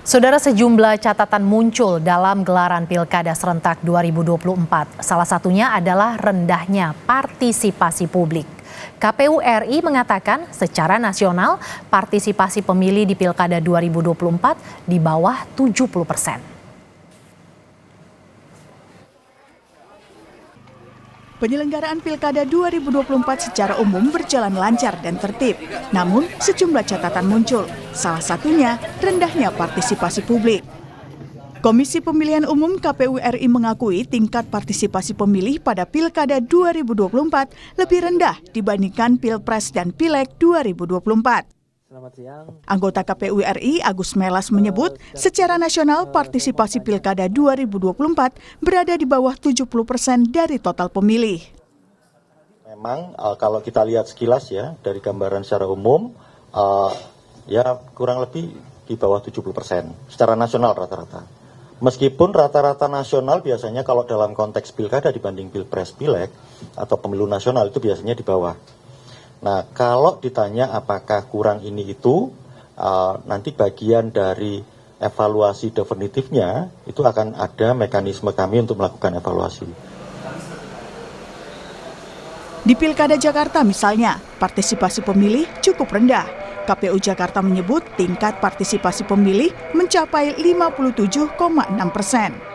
Saudara, sejumlah catatan muncul dalam gelaran Pilkada serentak 2024. Salah satunya adalah rendahnya partisipasi publik. KPU RI mengatakan secara nasional partisipasi pemilih di Pilkada 2024 di bawah 70%. Penyelenggaraan Pilkada 2024 secara umum berjalan lancar dan tertib. Namun, sejumlah catatan muncul, salah satunya rendahnya partisipasi publik. Komisi Pemilihan Umum KPU RI mengakui tingkat partisipasi pemilih pada Pilkada 2024 lebih rendah dibandingkan Pilpres dan Pileg 2024. Selamat siang. Anggota KPU RI Agus Melas menyebut secara nasional partisipasi Pilkada 2024 berada di bawah 70% dari total pemilih. Memang kalau kita lihat sekilas ya dari gambaran secara umum ya kurang lebih di bawah 70% secara nasional rata-rata. Meskipun rata-rata nasional biasanya kalau dalam konteks Pilkada dibanding Pilpres Pileg atau pemilu nasional itu biasanya di bawah. Nah, kalau ditanya apakah kurang ini itu, nanti bagian dari evaluasi definitifnya itu akan ada mekanisme kami untuk melakukan evaluasi. Di Pilkada Jakarta misalnya, partisipasi pemilih cukup rendah. KPU Jakarta menyebut tingkat partisipasi pemilih mencapai 57,6%.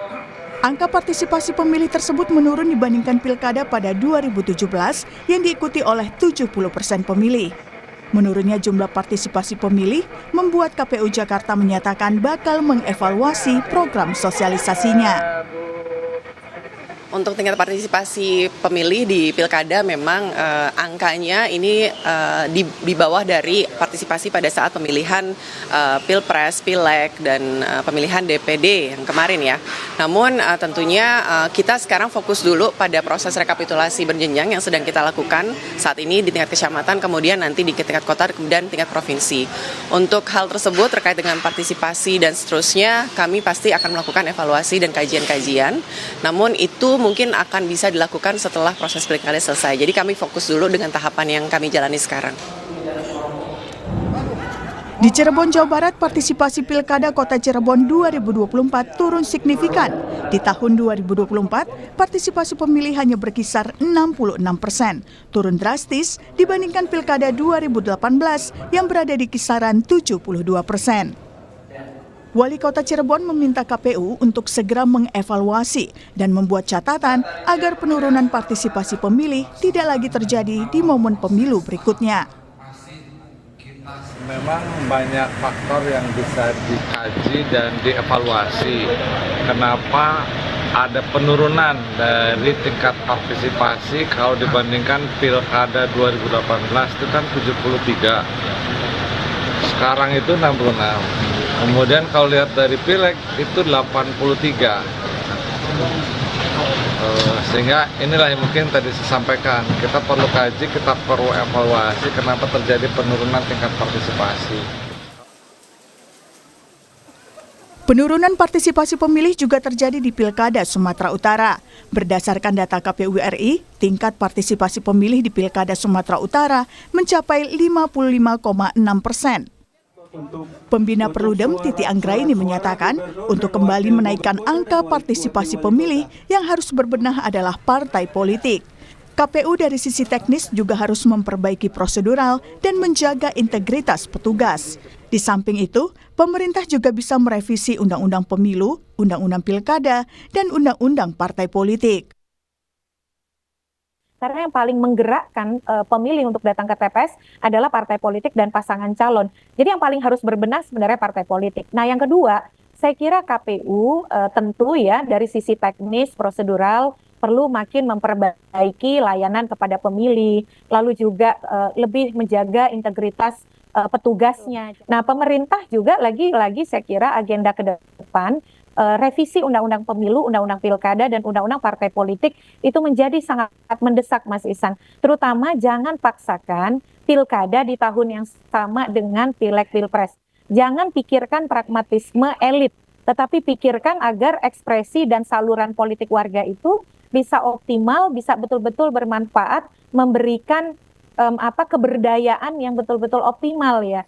Angka partisipasi pemilih tersebut menurun dibandingkan Pilkada pada 2017 yang diikuti oleh 70% pemilih. Menurunnya jumlah partisipasi pemilih membuat KPU Jakarta menyatakan bakal mengevaluasi program sosialisasinya. Untuk tingkat partisipasi pemilih di Pilkada memang angkanya ini di bawah dari partisipasi pada saat pemilihan Pilpres, Pileg, dan pemilihan DPD yang kemarin ya. Namun tentunya kita sekarang fokus dulu pada proses rekapitulasi berjenjang yang sedang kita lakukan saat ini di tingkat kecamatan, kemudian nanti di tingkat kota, kemudian tingkat provinsi. Untuk hal tersebut terkait dengan partisipasi dan seterusnya, kami pasti akan melakukan evaluasi dan kajian-kajian. Namun itu mungkin akan bisa dilakukan setelah proses pilkada selesai. Jadi kami fokus dulu dengan tahapan yang kami jalani sekarang. Di Cirebon, Jawa Barat, partisipasi Pilkada Kota Cirebon 2024 turun signifikan. Di tahun 2024, partisipasi pemilih hanya berkisar 66%, turun drastis dibandingkan Pilkada 2018 yang berada di kisaran 72%. Wali Kota Cirebon meminta KPU untuk segera mengevaluasi dan membuat catatan agar penurunan partisipasi pemilih tidak lagi terjadi di momen pemilu berikutnya. Memang banyak faktor yang bisa dikaji dan dievaluasi. Kenapa ada penurunan dari tingkat partisipasi kalau dibandingkan Pilkada 2018 itu kan 73. Sekarang itu 66. Kemudian kalau lihat dari Pileg itu 83. Sehingga inilah yang mungkin tadi saya sampaikan, kita perlu kaji, kita perlu evaluasi kenapa terjadi penurunan tingkat partisipasi. Penurunan partisipasi pemilih juga terjadi di Pilkada Sumatera Utara. Berdasarkan data KPU RI, tingkat partisipasi pemilih di Pilkada Sumatera Utara mencapai 55,6%. Pembina Perludem Titi Anggraini menyatakan untuk kembali menaikkan angka partisipasi pemilih yang harus berbenah adalah partai politik. KPU dari sisi teknis juga harus memperbaiki prosedural dan menjaga integritas petugas. Di samping itu, pemerintah juga bisa merevisi Undang-Undang Pemilu, Undang-Undang Pilkada, dan Undang-Undang Partai Politik. Karena yang paling menggerakkan pemilih untuk datang ke TPS adalah partai politik dan pasangan calon. Jadi yang paling harus berbenah sebenarnya partai politik. Nah yang kedua, saya kira KPU tentu ya dari sisi teknis, prosedural, perlu makin memperbaiki layanan kepada pemilih, lalu juga lebih menjaga integritas petugasnya. Nah pemerintah juga lagi-lagi saya kira agenda ke depan, revisi Undang-Undang Pemilu, Undang-Undang Pilkada, dan Undang-Undang Partai Politik itu menjadi sangat mendesak, Mas Ihsan. Terutama jangan paksakan pilkada di tahun yang sama dengan Pileg Pilpres. Jangan pikirkan pragmatisme elit, tetapi pikirkan agar ekspresi dan saluran politik warga itu bisa optimal, bisa betul-betul bermanfaat, memberikan keberdayaan yang betul-betul optimal ya.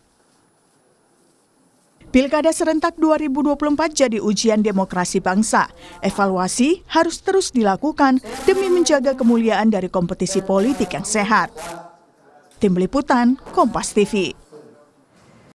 Pilkada serentak 2024 jadi ujian demokrasi bangsa. Evaluasi harus terus dilakukan demi menjaga kemuliaan dari kompetisi politik yang sehat. Tim Liputan, Kompas TV.